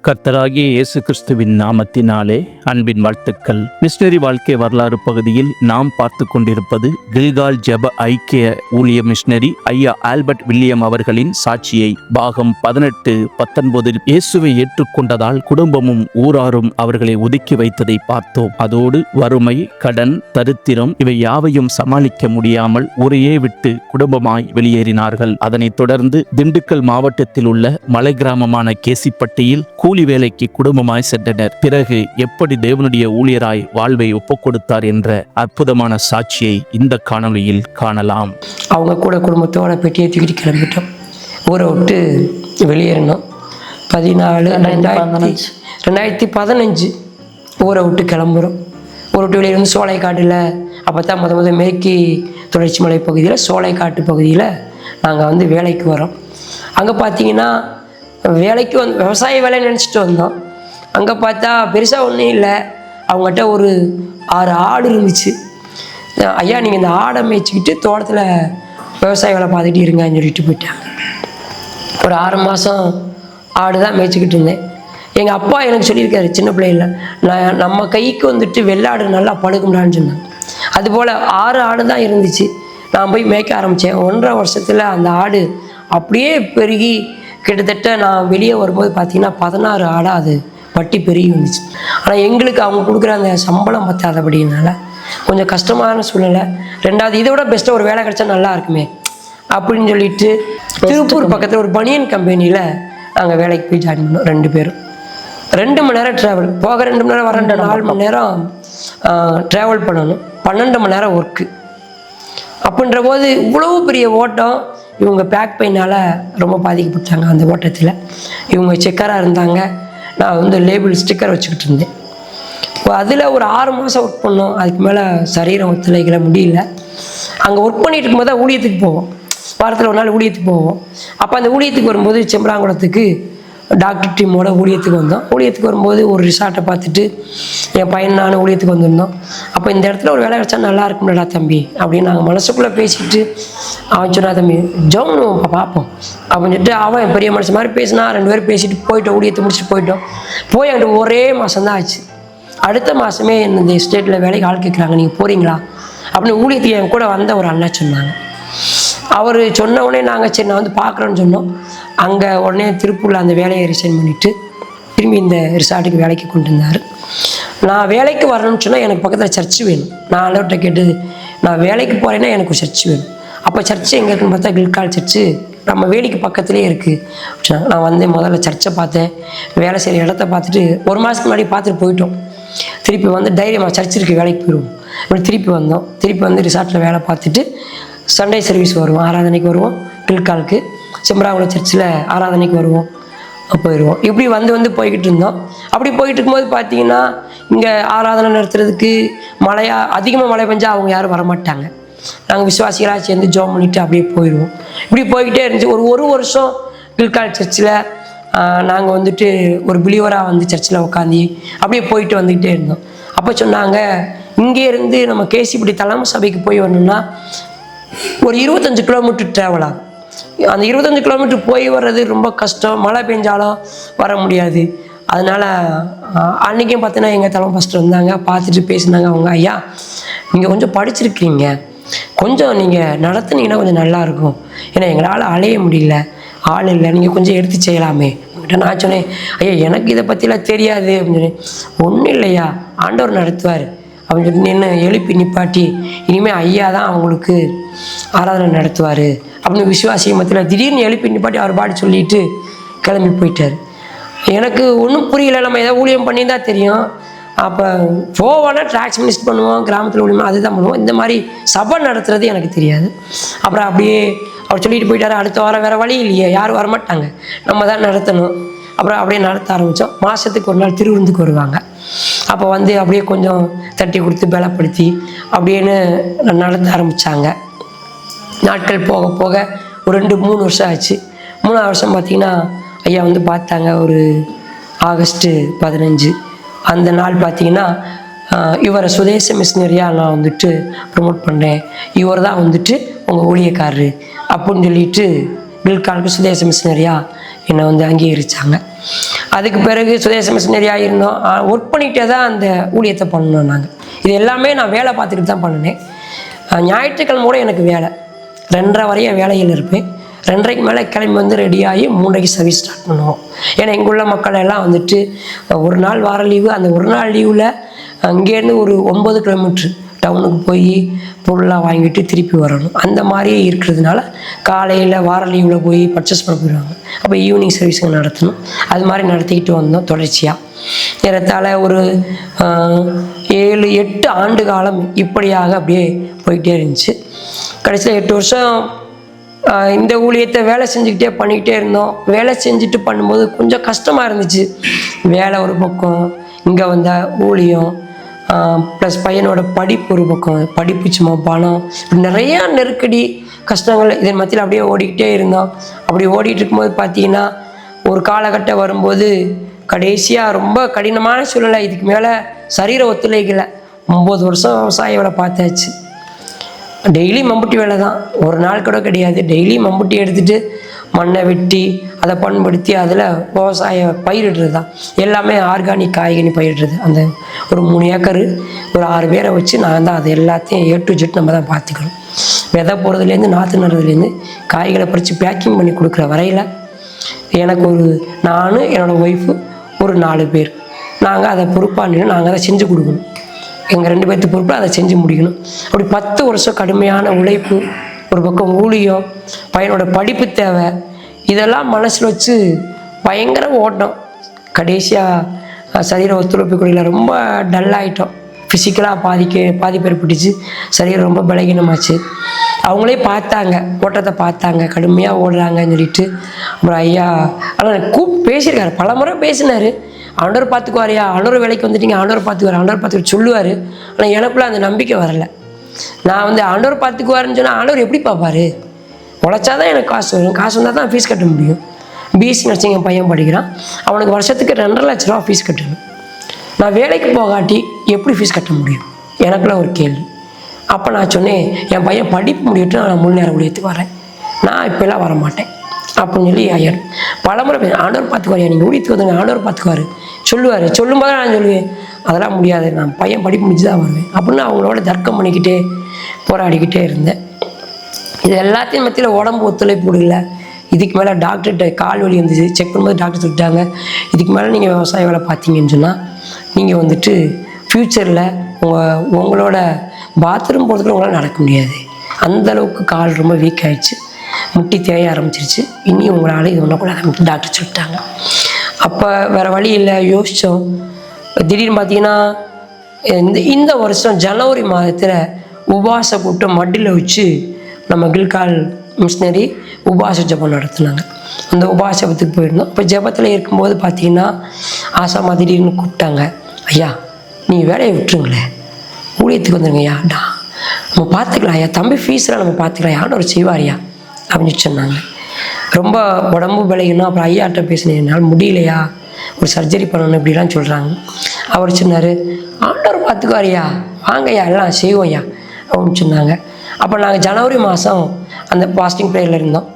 கர்த்தராகிய இயேசு கிறிஸ்துவின் நாமத்தினாலே அன்பின் வாழ்த்துக்கள். மிஷனரி வாழ்க்கை வரலாறு பகுதியில் நாம் பார்த்து கொண்டிருப்பது கில்கால் ஜெப ஐக்கிய ஊழிய மிஷனரி ஐயா ஆல்பர்ட் வில்லியம் அவர்களின் சாட்சியை. பாகம் 18-19 இயேசுவை ஏற்றுக்கொண்டதால் குடும்பமும் ஊராரும் அவர்களை ஒதுக்கி வைத்ததை பார்த்தோம். அதோடு வறுமை, கடன், தரித்திரம் இவை யாவையும் சமாளிக்க முடியாமல் ஊரையே விட்டு குடும்பமாய் வெளியேறினார்கள். அதனைத் தொடர்ந்து திண்டுக்கல் மாவட்டத்தில் உள்ள மலை கிராமமான கேசிப்பட்டியில் கூலி வேலைக்கு குடும்பமாய் சென்றனர். பிறகு எப்படி தேவனுடைய ஊழியராய் வாழ்வை ஒப்புக் கொடுத்தார் என்ற அற்புதமான சாட்சியை இந்த காணொளியில் காணலாம். அவங்க கூட குடும்பத்தோட பெட்டியை தூக்கிட்டு கிளம்பிட்டோம். ஊரை விட்டு வெளியேறணும். 2015 ஊரை விட்டு கிளம்புறோம். ஊரை விட்டு வெளியே வந்து சோலைக்காட்டில் அப்போ தான் முத மேற்கு தொடர்ச்சி மலை பகுதியில் சோலைக்காட்டு பகுதியில் நாங்கள் வந்து வேலைக்கு வரோம். அங்கே பார்த்தீங்கன்னா வேலைக்கு வந்து விவசாய வேலை நினச்சிட்டு வந்தோம். அங்கே பார்த்தா பெருசாக ஒன்றும் இல்லை. அவங்ககிட்ட ஒரு 6 ஆடு இருந்துச்சு. ஐயா நீங்கள் இந்த ஆடை மேய்ச்சிக்கிட்டு தோட்டத்தில் விவசாய வேலை பார்த்துட்டு இருங்கன்னு சொல்லிட்டு போயிட்டாங்க. ஒரு 6 மாதம் ஆடு தான் மேய்ச்சிக்கிட்டு இருந்தேன். எங்கள் அப்பா எனக்கு சொல்லியிருக்காரு சின்ன பிள்ளையில், நம்ம கைக்கு வந்துட்டு வெள்ளாடு நல்லா பழுகும்டான்னு சொன்னாங்க. அதுபோல் 6 ஆடு தான் இருந்துச்சு. நான் போய் மேய்க்க ஆரம்பித்தேன். 1.5 வருஷத்தில் அந்த ஆடு அப்படியே பெருகி கிட்டத்தட்ட நான் வெளியே வரும்போது பார்த்தீங்கன்னா 16 ஆடாக அது பட்டி பெருகி வந்துச்சு. ஆனால் எங்களுக்கு அவங்க கொடுக்குற அந்த சம்பளம் பத்தாதபடினால கொஞ்சம் கஷ்டமான சூழ்நிலை. 2வது இதை விட பெஸ்ட்டாக ஒரு வேலை கிடைச்சா நல்லா இருக்குமே அப்படின்னு சொல்லிட்டு திருப்பூர் பக்கத்தில் ஒரு பனியன் கம்பெனியில் நாங்கள் வேலைக்கு போய் ஜாயின் பண்ணோம். 2 பேரும் 2 மணி நேரம் ட்ராவல், போக 2 மணி நேரம், வர 4 மணி நேரம் ட்ராவல் பண்ணணும். 12 மணி நேரம் ஒர்க்கு. அப்படின்ற போது இவ்வளவு பெரிய ஓட்டம். இவங்க பேக் பெயினால் ரொம்ப பாதிக்கப்பட்டாங்க. அந்த ஓட்டத்தில் இவங்க செக்கராக இருந்தாங்க. நான் வந்து லேபிள் ஸ்டிக்கர் வச்சுக்கிட்டு இருந்தேன். அதில் ஒரு 6 மாதம் ஒர்க் பண்ணோம். அதுக்கு மேலே சரீரம் ஒத்துழைக்கல, முடியல. அங்கே ஒர்க் பண்ணிட்டு இருக்கும்போது தான் ஊழியத்துக்கு போவோம். வாரத்தில் ஒரு நாள் ஊழியத்துக்கு போவோம். அப்போ அந்த ஊழியத்துக்கு வரும்போது செம்பலாங்குளத்துக்கு டாக்டர் டீமோட ஊழியத்துக்கு வந்தோம். ஊழியத்துக்கு வரும்போது ஒரு ரிசார்ட்டை பார்த்துட்டு என் பையன் நான் ஊழியத்துக்கு வந்திருந்தோம். அப்போ இந்த இடத்துல ஒரு வேலை கிடச்சா நல்லா இருக்கும்டா தம்பி அப்படின்னு நாங்கள் மனசுக்குள்ளே பேசிட்டு அவன் சொன்னா, தம்பி ஜோன்னு பார்ப்போம் அப்படின்னு சொல்லிட்டு அவன் என் பெரிய மனுஷன் மாதிரி பேசினா. 2 பேரும் பேசிட்டு போயிட்டோம். ஊழியத்தை முடிச்சுட்டு போயிட்டோம். போய் அங்கிட்ட ஒரே மாதம் தான் ஆச்சு. அடுத்த மாதமே இந்த ஸ்டேட்டில் வேலைக்கு ஆள் கேட்குறாங்க, நீங்கள் போகிறீங்களா அப்படின்னு ஊழியத்துக்கு என் கூட வந்த ஒரு அண்ணா சொன்னாங்க. அவர் சொன்ன உடனே நாங்கள் சரி நான் வந்து பார்க்குறோன்னு சொன்னோம். அங்கே உடனே திருப்பூரில் அந்த வேலையை ரிசைன் பண்ணிவிட்டு திரும்பி இந்த ரிசார்ட்டுக்கு வேலைக்கு கொண்டு வந்தார். நான் வேலைக்கு வரணும்னு சொன்னால் எனக்கு பக்கத்தில் சர்ச்சு வேணும். நான் அளவுகிட்ட கேட்டு நான் வேலைக்கு போகிறேன்னா எனக்கு ஒரு சர்ச்சு வேணும். அப்போ சர்ச்சு எங்கே இருக்குன்னு பார்த்தா கில்கால் சர்ச்சு நம்ம வேலைக்கு பக்கத்துலேயே இருக்குது. நான் வந்து முதல்ல சர்ச்சை பார்த்தேன். வேலை செய்கிற இடத்த பார்த்துட்டு 1 மாதத்துக்கு முன்னாடி பார்த்துட்டு போயிட்டோம். திருப்பி வந்து தைரியமாக சர்ச் இருக்குது வேலைக்கு போயிடுவோம் இப்படி திருப்பி வந்தோம். திருப்பி வந்து ரிசார்ட்டில் வேலை பார்த்துட்டு சண்டே சர்வீஸ் வருவோம், ஆராதனைக்கு வருவோம். கில்காலுக்கு செம்பராங்குளம் சர்ச்சில் ஆராதனைக்கு வருவோம், போயிடுவோம். இப்படி வந்து போய்கிட்டு இருந்தோம். அப்படி போயிட்டு இருக்கும்போது பார்த்தீங்கன்னா இங்கே ஆராதனை நடத்துறதுக்கு அதிகமாக மழை பெஞ்சா அவங்க யாரும் வரமாட்டாங்க. நாங்கள் விசுவாசிகளாக சேர்ந்து ஜோம் பண்ணிவிட்டு அப்படியே போயிடுவோம். இப்படி போய்கிட்டே இருந்துச்சு. ஒரு வருஷம் கில்கால் சர்ச்சில் நாங்கள் வந்துட்டு ஒரு பிலீவராக வந்து சர்ச்சில் உட்காந்து அப்படியே போயிட்டு வந்துக்கிட்டே இருந்தோம். அப்போ சொன்னாங்க, இங்கேருந்து நம்ம கேசிப்பட்டி தலைமை சபைக்கு போய் வரணும்னா ஒரு 25 கிலோமீட்டர் ட்ராவல் ஆகும். அந்த 25 கிலோமீட்டர் போய் வர்றது ரொம்ப கஷ்டம். மழை பெஞ்சாலும் வர முடியாது. அதனால் அன்றைக்கும் பார்த்தீங்கன்னா எங்கள் தலைமை ஃபஸ்ட்டு வந்தாங்க, பார்த்துட்டு பேசினாங்க. அவங்க, ஐயா நீங்கள் கொஞ்சம் படிச்சிருக்கீங்க, கொஞ்சம் நீங்கள் நடத்துனீங்கன்னா கொஞ்சம் நல்லாயிருக்கும். ஏன்னா எங்களால் அலைய முடியல, ஆள் இல்லை, நீங்கள் கொஞ்சம் எடுத்து செய்யலாமே. நான் சொன்னேன், ஐயா எனக்கு இதை பற்றிலாம் தெரியாது அப்படின்னு சொன்னேன். ஒன்றும் இல்லையா, ஆண்டவர் நடத்துவார் அப்படின்னு சொல்லி என்ன எழுப்பி நிப்பாட்டி இனிமேல் ஐயா தான் அவங்களுக்கு ஆராதனை நடத்துவார் அப்படின்னு விசுவாசி மத்தியில் திடீர்னு எழுப்பி நிப்பாட்டி அவர் பாடி சொல்லிட்டு கிளம்பி போயிட்டார். எனக்கு ஒன்றும் புரியல. நம்ம ஏதாவது ஊழியம் பண்ணி தான் தெரியும். அப்போ போவோன்னா ட்ராக்ஸ் மினிஸ்ட் பண்ணுவோம், கிராமத்தில் ஊழியம் அதுதான் பண்ணுவோம். இந்த மாதிரி சபை நடத்துறது எனக்கு தெரியாது. அப்புறம் அப்படியே அவர் சொல்லிட்டு போயிட்டார். அடுத்த வாரம் வேறு வழி இல்லையே, யாரும் வரமாட்டாங்க, நம்ம தான் நடத்தணும். அப்புறம் அப்படியே நடத்த ஆரம்பித்தோம். மாதத்துக்கு ஒரு நாள் திருவிருந்துக்கு வருவாங்க. அப்போ வந்து அப்படியே கொஞ்சம் தட்டி கொடுத்து பலப்படுத்தி அப்படின்னு நடத்த ஆரம்பித்தாங்க. நாட்கள் போக போக ஒரு 2-3 வருஷம் ஆச்சு. 3ஆவது வருஷம் பார்த்திங்கன்னா ஐயா வந்து பார்த்தாங்க. ஒரு ஆகஸ்ட் 15 அந்த நாள் பார்த்திங்கன்னா இவரை சுதேச மிஷினரியாக நான் வந்துட்டு ப்ரொமோட் பண்ணுறேன், இவர் தான் வந்துட்டு உங்கள் ஊழியக்காரரு அப்படின்னு சொல்லிட்டு கில்காலுக்கு சுதேச மிஷினரியாக என்னை வந்து அங்கீகரித்தாங்க. அதுக்கு பிறகு சுதேச மிஷினரியாக இருந்தோம். ஒர்க் பண்ணிகிட்டே தான் அந்த ஊழியத்தை பண்ணோம். நாங்கள் இது எல்லாமே நான் வேலை பார்த்துக்கிட்டு தான் பண்ணினேன். ஞாயிற்றுக்கிழமை கூட எனக்கு வேலை 2:30 வரையும் வேலையில் இருப்பேன். 2:30க்கு மேலே கிளம்பி வந்து ரெடியாகி 3:00க்கு சர்வீஸ் ஸ்டார்ட் பண்ணுவோம். ஏன்னா இங்குள்ள மக்கள் எல்லாம் வந்துட்டு ஒரு நாள் வார லீவு, அந்த ஒரு நாள் லீவில் அங்கேருந்து ஒரு 9 கிலோமீட்ரு டவுனுக்கு போய் பொருளாக வாங்கிட்டு திருப்பி வரணும். அந்த மாதிரி இருக்கிறதுனால காலையில் வார லீவில் போய் பர்ச்சேஸ் பண்ண போயிடுவாங்க. அப்போ ஈவினிங் சர்வீஸுங்க நடத்தணும். அது மாதிரி நடத்திக்கிட்டு வந்தோம் தொடர்ச்சியாக. ஏறத்தாழ ஒரு 7-8 ஆண்டு காலம் இப்படியாக அப்படியே போயிட்டே இருந்துச்சு. கடைசியில் 8 வருஷம் இந்த ஊழியத்தை வேலை செஞ்சுக்கிட்டே பண்ணிக்கிட்டே இருந்தோம். வேலை செஞ்சுட்டு பண்ணும்போது கொஞ்சம் கஷ்டமாக இருந்துச்சு. வேலை ஒரு பக்கம், இங்கே வந்த ஊழியம் ப்ளஸ் பையனோட படிப்பு ஒரு பக்கம், படிப்பு சும்மா பணம், நிறையா நெருக்கடி கஷ்டங்கள் இதன் மத்தியில் அப்படியே ஓடிக்கிட்டே இருந்தோம். அப்படி ஓடிட்டு இருக்கும்போது பார்த்தீங்கன்னா ஒரு காலகட்டம் வரும்போது கடைசியாக ரொம்ப கடினமான சூழ்நிலை. இதுக்கு மேலே சரீர ஒத்துழைக்கலை. 9 வருஷம் விவசாய வேலை பார்த்தாச்சு. டெய்லி மம்புட்டி வேலை தான், ஒரு நாள் கூட கிடையாது. டெய்லி மம்புட்டி எடுத்துகிட்டு மண்ணை வெட்டி அதை பண்படுத்தி அதில் விவசாய பயிரிடுறது தான். எல்லாமே ஆர்கானிக் காய்கனி பயிரிடுறது. அந்த ஒரு 3 ஏக்கரு ஒரு 6 பேரை வச்சு நான் தான் அது எல்லாத்தையும் A to Z நம்ம தான் பார்த்துக்கணும். விதை போடுறதுலேருந்து நாற்று நடுறதுலேருந்து காய்களை பறித்து பேக்கிங் பண்ணி கொடுக்குற வரையில் எனக்கு நான் என்னோடய ஒய்ஃபு ஒரு 4 பேர் நாங்கள் அதை பொறுப்பாக நின்று நாங்கள் அதை செஞ்சு கொடுக்கணும். எங்கள் 2 பேர்த்து பொறுப்பில் அதை செஞ்சு முடிக்கணும். அப்படி 10 வருஷம் கடுமையான உழைப்பு, ஒரு பக்கம் ஊழியம், பையனோட படிப்பு தேவை, இதெல்லாம் மனசில் வச்சு பயங்கர ஓட்டம். கடைசியாக சரீர ஒத்துழைப்பு குறையில் ரொம்ப டல்லாகிட்டோம். ஃபிசிக்கலாக பாதிப்பு ஏற்பட்டுச்சு. சரீரம் ரொம்ப பலகீனமாச்சு. அவங்களே பார்த்தாங்க, ஓட்டத்தை பார்த்தாங்க, கடுமையாக ஓடுறாங்கன்னு சொல்லிட்டு. அப்புறம் ஐயா ஆனால் பேசியிருக்காரு, பல முறை பேசினார். ஆண்டவர் பார்த்துக்குவாரியா, ஆண்டவர் வேலைக்கு வந்துட்டீங்க, ஆண்டவர் பார்த்துக்குவார் சொல்லுவார். ஆனால் எனக்குள்ள அந்த நம்பிக்கை வரலை. நான் வந்து ஆண்டவர் பார்த்துக்குவாருன்னு சொன்னால் ஆண்டவர் எப்படி பார்ப்பார்? உழைச்சாதான் எனக்கு காசு வரும், காசு வந்தால் தான் ஃபீஸ் கட்ட முடியும். பிஎஸ்சி நர்சிங் என் பையன் படிக்கிறான், அவனுக்கு வருஷத்துக்கு 2.5 லட்ச ரூபா ஃபீஸ் கட்டணும். நான் வேலைக்கு போகாட்டி எப்படி ஃபீஸ் கட்ட முடியும்? எனக்குள்ள ஒரு கேள்வி. அப்போ நான் சொன்னேன், என் பையன் படிப்பு முடிவிட்டு நான் முழு நேர ஊழியத்துக்கு வரேன், நான் இப்போல்லாம் வரமாட்டேன் அப்படின்னு சொல்லி ஐயா பலமுறை ஆண்டவர் பார்த்துக்குவாரியா, நீங்கள் ஊழியத்துக்கு வந்துங்க, ஆண்டவர் பார்த்துக்குவார் சொல்லுவார். சொல்லும்போது நான் சொல்லுவேன், அதெல்லாம் முடியாது, நான் பையன் படிப்பு முடிச்சு தான் வருவேன் அப்படின்னு அவங்களோட தர்க்கம் பண்ணிக்கிட்டே போராடிக்கிட்டே இருந்தேன். இது எல்லாத்தையும் மத்தியில் உடம்பு ஒத்துழைப்பு கொடுக்கல. இதுக்கு மேலே டாக்டர்கிட்ட கால் வலி வந்துச்சு. செக் பண்ணும்போது டாக்டர் சொல்லிட்டாங்க, இதுக்கு மேலே நீங்கள் விவசாய வேலை பார்த்தீங்கன்னு சொன்னால் நீங்கள் வந்துட்டு ஃப்யூச்சரில் உங்களோட பாத்ரூம் போகிறதுக்கு உங்களால் நடக்க முடியாது. அந்தளவுக்கு கால் ரொம்ப வீக் ஆகிடுச்சு, முட்டி தேய ஆரம்பிச்சிருச்சு, இனி உங்களால் இது ஒன்றக்கூடாது டாக்டர் சொல்லிட்டாங்க. அப்போ வேறு வழி இல்லை, யோசித்தோம். திடீர்னு பார்த்தீங்கன்னா இந்த வருஷம் ஜனவரி மாதத்தில் உபவாச கூட்டம் மட்டில் வச்சு நம்ம கில்கால் மிஷினரி உபவாச ஜபம் நடத்துனாங்க. அந்த உபவாச ஜபத்துக்கு போயிருந்தோம். இப்போ ஜபத்தில் இருக்கும்போது பார்த்தீங்கன்னா ஆசாமா திடீர்னு கூப்பிட்டாங்க, ஐயா நீங்கள் வேலையை விட்டுருங்களேன், ஊழியத்துக்கு வந்துருங்க ஐயா, நம்ம பார்த்துக்கலாம் ஐயா, தம்பி ஃபீஸில் நம்ம பார்த்துக்கலாம், ஆண்டவர் செய்வாரியா அப்படின்னு சொன்னாங்க. ரொம்ப உடம்பு பலகீனம். அப்புறம் ஐயாட்ட பேசினேன், என்னால் முடியலையா, ஒரு சர்ஜரி பண்ணணும் இப்படிலாம் சொல்கிறாங்க. அவர் சொன்னார், ஆண்டவர் பார்த்துக்குவாரியா, வாங்கய்யா எல்லாம் செய்வோம்யா அப்படின்னு சொன்னாங்க. அப்போ நாங்கள் ஜனவரி மாதம் அந்த பாஸ்டிங் ப்ரேயரில் இருந்தோம்.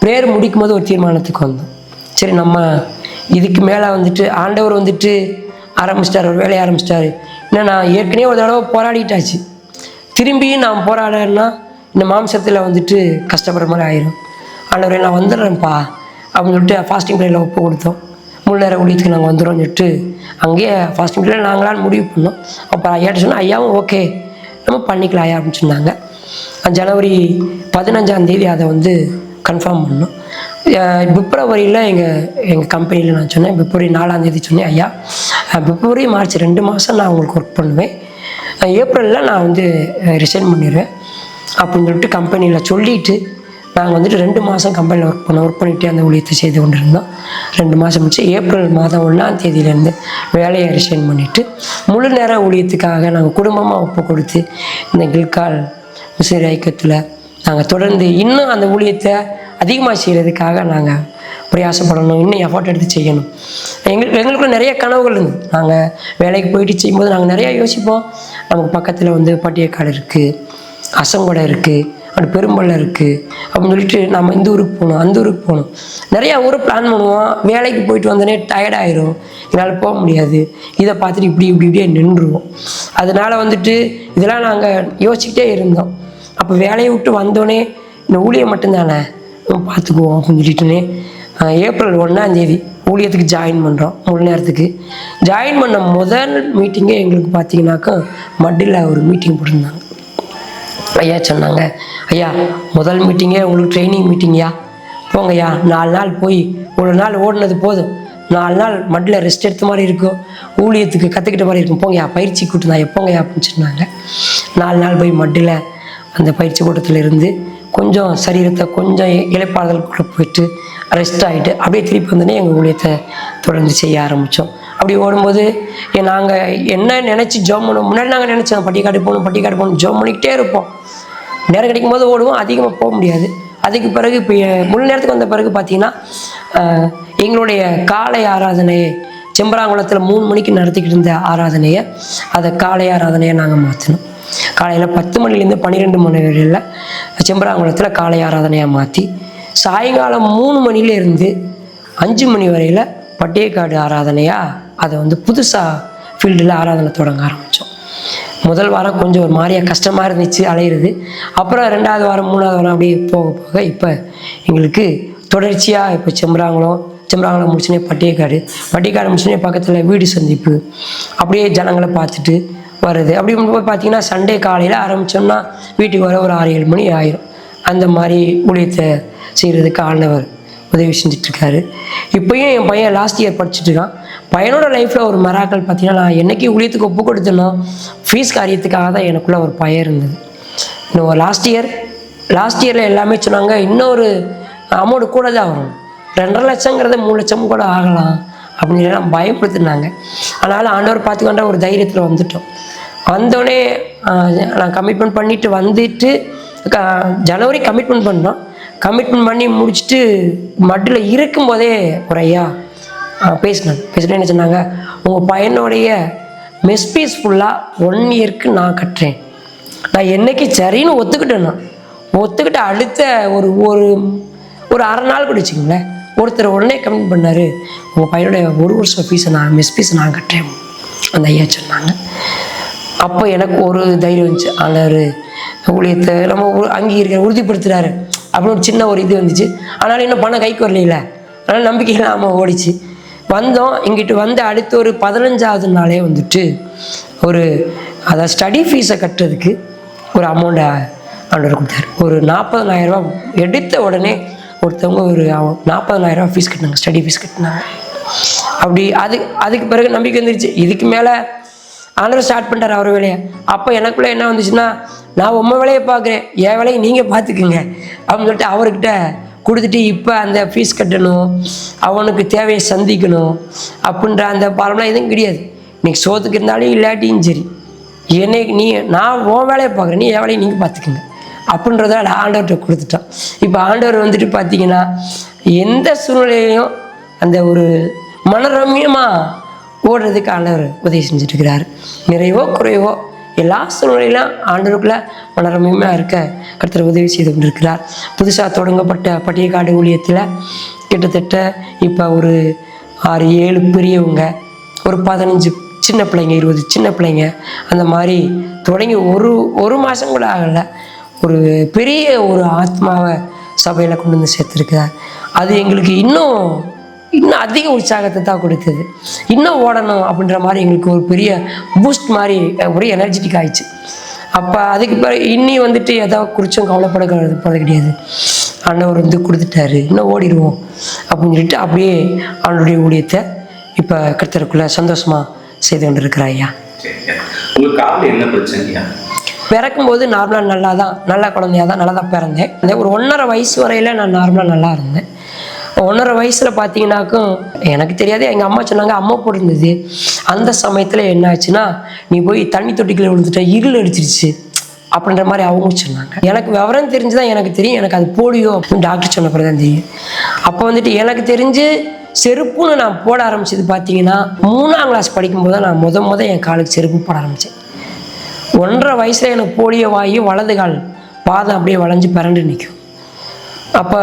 ப்ரேயர் முடிக்கும் போது ஒரு தீர்மானத்துக்கு வந்தோம். சரி, நம்ம இதுக்கு மேலே வந்துட்டு ஆண்டவர் வந்துட்டு ஆரம்பிச்சிட்டார், ஒரு வேலையை ஆரம்பிச்சிட்டாரு. இன்னும் நான் ஏற்கனவே ஒரு தடவை போராடிட்டாச்சு, திரும்பியும் நான் போராடன்னா இந்த மாம்சத்தில் வந்துட்டு கஷ்டப்படுற மாதிரி ஆயிரும். ஆண்டவரே நான் வந்துடுறேன்ப்பா அப்படின்னு சொல்லிட்டு ஃபாஸ்டிங் ப்ரேயரில் ஒப்பு கொடுத்தோம். முழு நேர ஊழியத்துக்கு நாங்கள் வந்துடும்னு சொல்லிட்டு அங்கேயே ஃபாஸ்டிங் ப்ரேயரில் நாங்களாம் முடிவு பண்ணோம். அப்போ ஐயாட்ட சொன்னால் ஐயாவும் ஓகே நம்ம பண்ணிக்கலாம் ஐயா அப்படின்னு சொன்னாங்க. ஜனவரி 15ஆம் தேதி அதை வந்து கன்ஃபார்ம் பண்ணோம். பிப்ரவரியில் எங்கள் கம்பெனியில் நான் சொன்னேன், பிப்ரவரி 4ஆம் தேதி சொன்னேன், ஐயா பிப்ரவரி மார்ச் 2 மாதம் நான் உங்களுக்கு ஒர்க் பண்ணுவேன், ஏப்ரலில் நான் வந்து ரிசைன் பண்ணிடுவேன் அப்படின்னு சொல்லிட்டு கம்பெனியில் சொல்லிவிட்டு நாங்கள் வந்துட்டு 2 மாதம் கம்பெனியில் ஒர்க் பண்ணிகிட்டே அந்த ஊழியத்தை செய்து கொண்டு இருந்தோம். 2 மாதம் முடிச்சு ஏப்ரல் மாதம் 1ஆம் தேதியிலேருந்து வேலையை ரிசைன் பண்ணிவிட்டு முழு நேர ஊழியத்துக்காக நாங்கள் குடும்பமாக ஒப்பு கொடுத்து இந்த கில்கால் மிஷனரி ஐக்கியத்தில் நாங்கள் தொடர்ந்து இன்னும் அந்த ஊழியத்தை அதிகமாக செய்கிறதுக்காக நாங்கள் பிரயாசப்படணும், இன்னும் எஃபோர்ட் எடுத்து செய்யணும். எங்களுக்குள்ள நிறைய கனவுகள் இருந்தது. நாங்கள் வேலைக்கு போயிட்டு செய்யும்போது நாங்கள் நிறையா யோசிப்போம். நமக்கு பக்கத்தில் வந்து பட்டியக்காடு இருக்குது, அசங்கோடை இருக்குது, அப்படி பெரும்பள்ளம் இருக்குது அப்படின்னு சொல்லிட்டு நம்ம இந்த ஊருக்கு போகணும் அந்த ஊருக்கு போகணும், நிறையா ஊரை பிளான் பண்ணுவோம். வேலைக்கு போயிட்டு வந்தோடனே டயர்டாயிரும், என்னால் போக முடியாது, இதை பார்த்துட்டு இப்படியே நின்றுவோம். அதனால வந்துட்டு இதெல்லாம் நாங்கள் யோசிச்சுக்கிட்டே இருந்தோம். அப்போ வேலையை விட்டு வந்தோடனே இந்த ஊழியம் மட்டும்தானே பார்த்துக்குவோம் அப்படின்னு சொல்லிட்டுனே ஏப்ரல் 1 ஊழியத்துக்கு ஜாயின் பண்ணுறோம். முழு நேரத்துக்கு ஜாயின் பண்ண முதல் மீட்டிங்கே எங்களுக்கு பார்த்தீங்கன்னாக்கா மட்டில் ஒரு மீட்டிங் போட்டிருந்தாங்க. ஐயா சொன்னாங்க, ஐயா முதல் மீட்டிங்கே உங்களுக்கு ட்ரைனிங் மீட்டிங்யா, போங்கய்யா 4 நாள் போய் ஒரு நாள் ஓடினது போதும், 4 நாள் மட்டில் ரெஸ்ட் எடுத்த மாதிரி இருக்கும், ஊழியத்துக்கு கற்றுக்கிட்ட மாதிரி இருக்கும், போங்கய்யா பயிற்சி கூட்டம் எப்போங்கய்யா அப்படின்னு சொன்னாங்க. 4 நாள் போய் மட்டில் அந்த பயிற்சி கூட்டத்தில் இருந்து கொஞ்சம் சரீரத்தை கொஞ்சம் இளைப்பாறுதலுக்குள்ளே போயிட்டு ரெஸ்ட் ஆகிட்டு அப்படியே திருப்பி வந்தோடனே எங்கள் ஊழியத்தை தொடர்ந்து செய்ய ஆரம்பித்தோம். அப்படி ஓடும்போது நாங்கள் என்ன நினச்சி ஜோம் பண்ணுவோம், முன்னாடி நாங்கள் நினச்சோம் பட்டிக்காடு போகணும் ஜோம் பண்ணிக்கிட்டே இருப்போம். நேரம் கிடைக்கும் போது ஓடுவோம், அதிகமாக போக முடியாது. அதுக்கு பிறகு இப்போ முழு நேரத்துக்கு வந்த பிறகு பார்த்திங்கன்னா எங்களுடைய காலை ஆராதனையை செம்பராங்குளத்தில் 3 மணிக்கு நடத்திக்கிட்டு இருந்த ஆராதனையை அதை காலை ஆராதனையை நாங்கள் மாற்றினோம். காலையில் 10 மணிலேருந்து 12 மணி வரையில் செம்பராங்குளத்தில் காலை ஆராதனையாக மாற்றி சாயங்காலம் 3 மணிலேருந்து 5 மணி வரையில் பட்டியக்காடு ஆராதனையாக அதை வந்து புதுசாக ஃபீல்டில் ஆராதனை தொடங்க ஆரம்பித்தோம். முதல் வாரம் கொஞ்சம் ஒரு மாதிரியாக கஷ்டமாக இருந்துச்சு அலையிறது. அப்புறம் 2வது வாரம் 3வது வாரம் அப்படியே போக போக இப்போ எங்களுக்கு தொடர்ச்சியாக இப்போ செம்பராங்குளம் முடிச்சுனே பட்டியக்காடு முடிச்சுனே பக்கத்தில் வீடு சந்திப்பு அப்படியே ஜனங்களை பார்த்துட்டு வருது. அப்படி போய் பார்த்தீங்கன்னா சண்டே காலையில் ஆரம்பித்தோம்னா வீட்டுக்கு வர ஒரு 6-7 மணி ஆயிரும். அந்த மாதிரி ஊழியத்தை செய்கிறதுக்கு ஆண்டவர் உதவி செஞ்சிட்ருக்காரு. இப்போயும் என் பையன் லாஸ்ட் இயர் படிச்சுட்ருக்கான். பையனோட லைஃப்பில் ஒரு மராக்கள் பார்த்தீங்கன்னா, நான் என்றைக்கு ஊழியத்துக்கு ஒப்பு கொடுத்தனோ ஃபீஸ் காரியத்துக்காக தான் எனக்குள்ளே ஒரு பயம் இருந்தது. இன்னும் லாஸ்ட் இயரில் எல்லாமே சொன்னாங்க, இன்னொரு அமௌண்ட் கூட தான் வரும், 2.5 லட்சங்கிறது 3 லட்சம் கூட ஆகலாம் அப்படின்னு நான் பயப்படுத்தினாங்க. அதனால் ஆண்டவர் பார்த்துக்கொண்ட ஒரு தைரியத்தில் வந்துட்டோம். வந்தோடனே நான் கமிட்மெண்ட் பண்ணிவிட்டு வந்துட்டு ஜனவரி கமிட்மெண்ட் பண்ணோம். கமிட்மெண்ட் பண்ணி முடிச்சுட்டு மட்டில் இருக்கும்போதே ஒரு ஐயா பேசிட்டு என்ன சொன்னாங்க, உங்கள் பையனுடைய மெஸ் ஃபீஸ் ஃபுல்லாக 1 இயருக்கு நான் கட்டுறேன். நான் என்னைக்கு சரின்னு ஒத்துக்கிட்டு அடுத்த ஒரு அரை நாள் கூட வச்சுக்கோங்களேன், ஒருத்தர் உடனே கமிட் பண்ணார், உங்கள் பையனுடைய 1 வருஷம் மெஸ் ஃபீஸை நான் கட்டுறேன் அந்த ஐயா சொன்னாங்க. அப்போ எனக்கு ஒரு தைரியம் வந்துச்சு, ஆனார் ஊழியத்தை நம்ம அங்கீகரிக்க உறுதிப்படுத்துகிறாரு அப்படின்னு ஒரு சின்ன ஒரு இது வந்துச்சு. ஆனாலும் இன்னும் பணம் கைக்கு வரல, அதனால் நம்பிக்கை இல்லாமல் ஓடிச்சு. வந்தோம். இங்கிட்டு வந்து அடுத்து ஒரு 15வது நாளே வந்துட்டு அதை ஸ்டடி ஃபீஸை கட்டுறதுக்கு ஒரு அமௌண்ட்டை ஆண்டவர் கொடுத்தாரு. ஒரு 40,000 ரூபா எடுத்த உடனே ஒருத்தவங்க ஒரு 40,000 ரூபா ஃபீஸ் கட்டினாங்க, ஸ்டடி ஃபீஸ் கட்டினாங்க. அப்படி அதுக்கு பிறகு நம்பிக்கை வந்துருச்சு, இதுக்கு மேலே ஆண்டவர் ஸ்டார்ட் பண்ணிட்டார் அவர் வேலையை. அப்போ எனக்குள்ளே என்ன வந்துச்சுன்னா, நான் உங்கள் வேலையை பார்க்குறேன், என் வேலையை நீங்கள் பார்த்துக்குங்க அப்படின்னு சொல்லிட்டு அவர்கிட்ட கொடுத்துட்டு இப்போ அந்த ஃபீஸ் கட்டணும், அவனுக்கு தேவையை சந்திக்கணும் அப்படின்ற அந்த பாரம்லாம் எதுவும் கிடையாது. இன்றைக்கி சோத்துக்கு இருந்தாலும் இல்லாட்டியும் சரி, நான் உன் வேலையை பார்க்குறேன், நீ என் வேலையை நீங்கள் பார்த்துக்குங்க அப்படின்றத ஆண்டவர்கிட்ட கொடுத்துட்டான். இப்போ ஆண்டவர் வந்துட்டு பார்த்தீங்கன்னா எந்த சூழ்நிலையிலையும் அந்த ஒரு மனரம்யமாக ஓடுறதுக்கு ஆண்டவர் உதவி செஞ்சுட்ருக்கிறார். நிறைவோ குறைவோ எல்லா சூழ்நிலையிலும் ஆண்டவருக்குள்ளே மனரம்யமாக இருக்க கர்த்தர் உதவி செய்து கொண்டிருக்கிறார். புதுசாக தொடங்கப்பட்ட பட்டியக்காடு ஊழியத்தில் கிட்டத்தட்ட இப்போ ஒரு 6-7 பெரியவங்க, ஒரு 15 சின்ன பிள்ளைங்க, 20 சின்ன பிள்ளைங்க, அந்த மாதிரி தொடங்கி ஒரு மாதம் கூட ஆகலை, ஒரு பெரிய ஒரு ஆத்மாவை சபையில் கொண்டு வந்து சேர்த்துருக்கிறார். அது எங்களுக்கு இன்னும் அதிக உற்சாகத்தை தான் கொடுத்தது. இன்னும் ஓடணும் அப்படின்ற மாதிரி எங்களுக்கு ஒரு பெரிய பூஸ்ட் மாதிரி ஒரே எனர்ஜெட்டிக் ஆயிடுச்சு. அப்போ அதுக்கு பிறகு வந்துட்டு எதாவது குறிச்சும் கவலைப்பட போகிறது கிடையாது, ஆண்டவர் வந்து கொடுத்துட்டாரு, இன்னும் ஓடிடுவோம் அப்படின்னு சொல்லிட்டு அப்படியே ஆண்டவருடைய ஊழியத்தை இப்போ கர்த்தருக்குள்ளே சந்தோஷமாக செய்து கொண்டு இருக்கிற ஐயா. உங்களுக்கு காலில் என்ன பிரச்சனையா? பிறக்கும்போது நார்மலாக நல்லா குழந்தையாக தான் நல்லா தான் பிறந்தேன். ஒரு 1.5 வயசு வரையில் நான் நார்மலாக நல்லா இருந்தேன். 1.5 வயசில் பார்த்தீங்கன்னாக்கும் எனக்கு தெரியாது, எங்கள் அம்மா சொன்னாங்க அம்மா போட்டிருந்தது. அந்த சமயத்தில் என்ன ஆச்சுன்னா, நீ போய் தண்ணி தொட்டிக்குள்ள விழுந்துட்ட, இருள் அடிச்சிருச்சு அப்படின்ற மாதிரி அவங்க சொன்னாங்க. எனக்கு விவரம் தெரிஞ்சுதான் எனக்கு தெரியும், எனக்கு அது போலியோ அப்படின்னு டாக்டர் சொன்ன பிறகு தான் தெரியும். அப்போ வந்துட்டு எனக்கு தெரிஞ்சு செருப்புன்னு நான் போட ஆரம்பிச்சது பார்த்தீங்கன்னா 3ஆம் கிளாஸ் படிக்கும்போது தான் நான் முத என் காலுக்கு செருப்பு போட ஆரம்பித்தேன். 1.5 வயசில் எனக்கு போலியோ வாங்கி வலது கால் பாதம் அப்படியே வளைஞ்சு பிறண்டு நிற்கும். அப்போ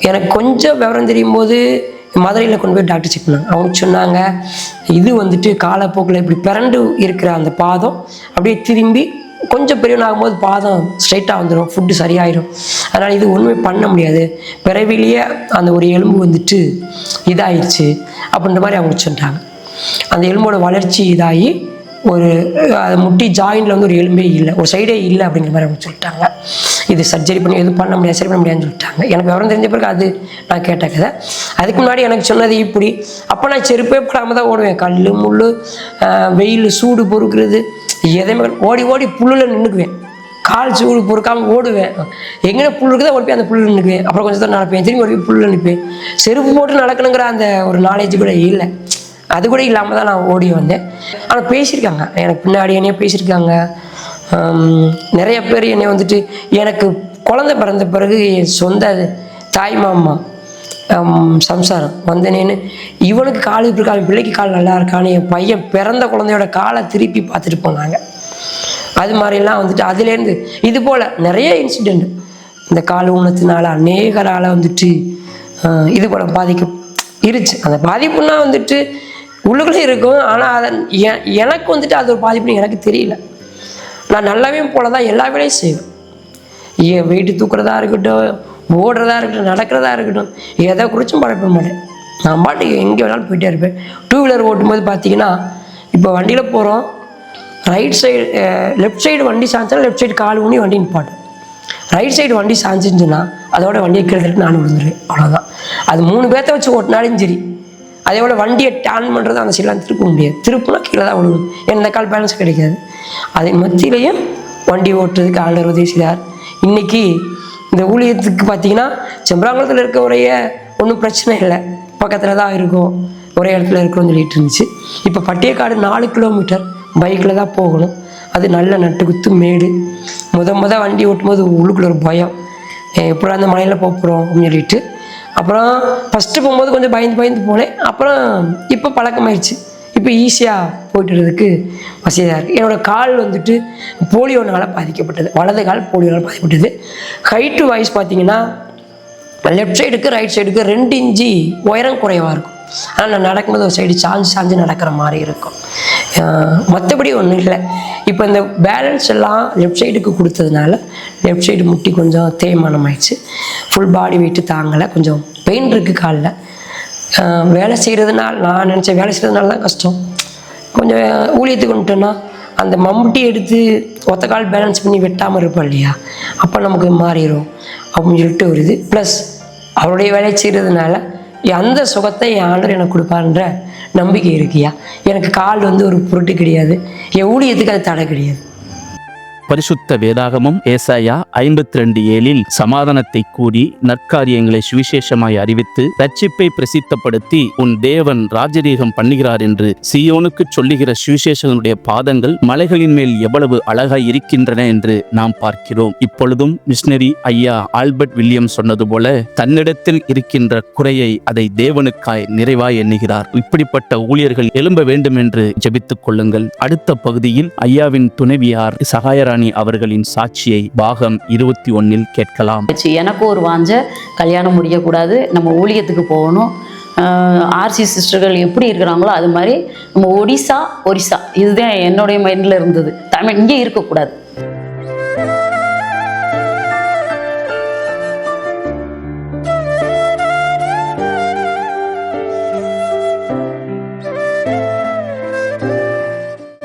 எனக்கு கொஞ்சம் விவரம் தெரியும் போது மதுரையில் கொண்டு போய் டாக்டர் செக் பண்ணாங்க. அவங்க சொன்னாங்க, இது வந்துட்டு காலப்போக்கில் இப்படி பிறண்டு இருக்கிற அந்த பாதம் அப்படியே திரும்பி கொஞ்சம் பெரியவனாகும்போது பாதம் ஸ்ட்ரைட்டாக வந்துடும், ஃபுட்டு சரியாயிடும். அதனால் இது ஒன்றுமே பண்ண முடியாது, பிறவிலேயே அந்த ஒரு எலும்பு வந்துட்டு இதாகிடுச்சு அப்படின்ற மாதிரி அவங்க சொல்லிட்டாங்க. அந்த எலும்போட வளர்ச்சி இதாகி ஒரு முட்டி ஜாயிண்டில் வந்து ஒரு எலும்பே இல்லை, ஒரு சைடே இல்லை அப்படிங்கிற மாதிரி அவங்க சொல்லிட்டாங்க. இது சர்ஜரி பண்ணி எதுவும் பண்ண முடியாது, சரி பண்ண முடியாதுன்னு சொல்லிட்டாங்க. எனக்கு விவரம் தெரிஞ்ச பிறகு அது நான் கேட்ட கதை. அதுக்கு முன்னாடி எனக்கு சொன்னது இப்படி. அப்போ நான் செருப்பே போடாமல் தான் ஓடுவேன். கல் முள் வெயில் சூடு பொறுக்கிறது எதையுமே ஓடி ஓடி புல்லில் நின்றுக்குவேன். கால் சூடு பொறுக்காமல் ஓடுவேன். எங்கே புல் இருக்குதோ ஓடி போய் அந்த புல்லில் நிற்குவேன். அப்புறம் கொஞ்சம் தான் நடப்பேன், திரும்பி ஓடி போய் புல்லில் நிற்பேன். செருப்பு போட்டு நடக்கணுங்கிற அந்த ஒரு நாலேஜ் கூட இல்லை, அது கூட இல்லாமல் தான் நான் ஓடி வந்தேன். ஆனால் பேசியிருக்காங்க, எனக்கு பின்னாடி என்னைய பேசியிருக்காங்க. நிறைய பேர் என்னை வந்துட்டு எனக்கு குழந்தை பிறந்த பிறகு என் சொந்த தாய் மாமா சம்சாரம் வந்தனேன்னு, இவனுக்கு கால் இப்படி கால், பிள்ளைக்கு கால் நல்லா இருக்கான்னு என் பையன் பிறந்த குழந்தையோட காலை திருப்பி பார்த்துட்டு போனாங்க. அது மாதிரிலாம் வந்துட்டு அதுலேருந்து இது போல் நிறைய இன்சிடெண்ட் இந்த கால் ஊனத்தினால அநேகரால் வந்துட்டு இது போல் பாதிக்க இருச்சு. அந்த பாதிப்புன்னா வந்துட்டு உள்ளுக்குள்ளே இருக்கும், ஆனால் அதை எனக்கு வந்துட்டு அது ஒரு பாதிப்புன்னு எனக்கு தெரியல. நான் நல்லாவே போல தான் எல்லா வேலையும் செய்வேன். வெயிட்டு தூக்குறதா இருக்கட்டும், ஓடுறதா இருக்கட்டும், நடக்கிறதா இருக்கட்டும், எதை குறிச்சும் பழப்ப மாட்டேன். நான் பாட்டுக்கு எங்கே வேணாலும் போயிட்டே இருப்பேன். 2 வீலர் ஓட்டும்போது பார்த்தீங்கன்னா, இப்போ வண்டியில் போகிறோம், ரைட் சைடு லெஃப்ட் சைடு வண்டி சாய்ஞ்சாலும் லெஃப்ட் சைடு கால் ஊனி வண்டி நிப்பாட்டும். ரைட் சைடு வண்டி சாஞ்சிருந்துச்சுன்னா அதோட வண்டியை கிழத்துட்டு நான் விழுந்துருவேன், அவ்வளோதான். அது 3 பேர்த்த வச்சு ஓட்டினாலும் சரி. அதே போல் வண்டியை டேர்ன் பண்ணுறது அந்த சைடெலாம் திருப்ப முடியாது, திருப்பினா கீழே தான் விழுகும், எந்த கால் பேலன்ஸ் கிடைக்காது. அதன் மத்தியிலையும் வண்டி ஓட்டுறதுக்கு ஆண்டவர் உதவி செய்தார். இன்றைக்கி இந்த ஊழியத்துக்கு பார்த்தீங்கன்னா செம்பராங்குளத்தில் இருக்க ஒரே ஒன்றும் பிரச்சனை இல்லை, பக்கத்தில் தான் இருக்கும், ஒரே இடத்துல இருக்கிறோம்னு சொல்லிட்டு இருந்துச்சு. இப்போ பட்டியக்காடு 4 கிலோமீட்டர் பைக்கில் தான் போகணும். அது நல்ல நட்டுக்குத்து மேடு. முத வண்டி ஓட்டும்போது உள்ளுக்குள்ள ஒரு பயம், எப்படா அந்த மலையில் போகிறோம் அப்படின்னு சொல்லிட்டு. அப்புறம் ஃபஸ்ட்டு போகும்போது கொஞ்சம் பயந்து போனேன். அப்புறம் இப்போ பழக்கமாயிடுச்சு, இப்போ ஈஸியாக போய்ட்டுறதுக்கு வசதியாக இருக்குது. என்னோடய கால் வந்துட்டு போலியோனால் பாதிக்கப்பட்டது, வலது கால் போலியோனால் பாதிக்கப்பட்டது. ஹைட்டு வாய்ஸ் பார்த்தீங்கன்னா லெஃப்ட் சைடுக்கு ரைட் சைடுக்கு 2 இன்ச்சு உயரம் குறைவாக இருக்கும். ஆனால் நான் நடக்கும்போது ஒரு சைடு சாஞ்சு நடக்கிற மாதிரி இருக்கும். மற்றபடி ஒன்றும் இல்லை. இப்போ இந்த பேலன்ஸ் எல்லாம் லெஃப்ட் சைடுக்கு கொடுத்ததுனால லெஃப்ட் சைடு முட்டி கொஞ்சம் தேய்மானம் ஆயிடுச்சு. ஃபுல் பாடி வெயிட்டு தாங்கலை, கொஞ்சம் பெயின் இருக்குது காலில். வேலை செய்கிறதுனால நான் நினச்சேன், வேலை செய்கிறதுனால தான் கஷ்டம். கொஞ்சம் ஊழியத்துக்கு வந்துட்டோன்னா அந்த மம்முட்டி எடுத்து ஒத்த கால் பேலன்ஸ் பண்ணி வெட்டாமல் இருப்போம் இல்லையா, அப்போ நமக்கு மாறிடும் அப்படின்னு சொல்லிட்டு ஒரு இது. ப்ளஸ் அவருடைய வேலை செய்கிறதுனால அந்த சுகத்தை என் ஆண்டவர் எனக்கு கொடுப்பாருன்ற நம்பிக்கை இருக்கியா. எனக்கு கால் வந்து ஒரு பொருட்டு கிடையாது, என் ஊழியத்துக்கு அது தடை கிடையாது. பரிசுத்த வேதாகமம் ஏசாயா 52:7 சமாதானத்தை கூறி நற்காரியங்களை சுவிசேஷமாய் அறிவித்து ரட்சிப்பை பிரசித்தப்படுத்தி உன் தேவன் ராஜரீகம் பண்ணுகிறார் என்று சீயோனுக்கு சொல்லுகிற சுவிசேஷனுடைய பாதங்கள் மலைகளின் மேல் எவ்வளவு அழகாய் இருக்கின்றன என்று நாம் பார்க்கிறோம். இப்பொழுதும் மிஷனரி ஐயா ஆல்பர்ட் வில்லியம் சொன்னது போல தன்னிடத்தில் இருக்கின்ற குறையை அதை தேவனுக்காய் நிறைவாய் எண்ணுகிறார். இப்படிப்பட்ட ஊழியர்கள் எழும்ப வேண்டும் என்று ஜெபித்துக் கொள்ளுங்கள். அடுத்த பகுதியில் ஐயாவின் துணைவியார் சகாயராணி அவர்களின் சாட்சியை பாகம் 21 கேட்கலாம். எனக்கு ஒரு வாஞ்ச கல்யாணம் முடியக்கூடாது, நம்ம ஊழியத்துக்கு போகணும். ஆர்சி சிஸ்டர்கள் எப்படி இருக்கிறாங்களோ அது மாதிரி நம்ம ஒரிசா இதுதான் என்னுடைய மைண்டில் இருந்தது. தமிழ் இங்கே இருக்கக்கூடாது.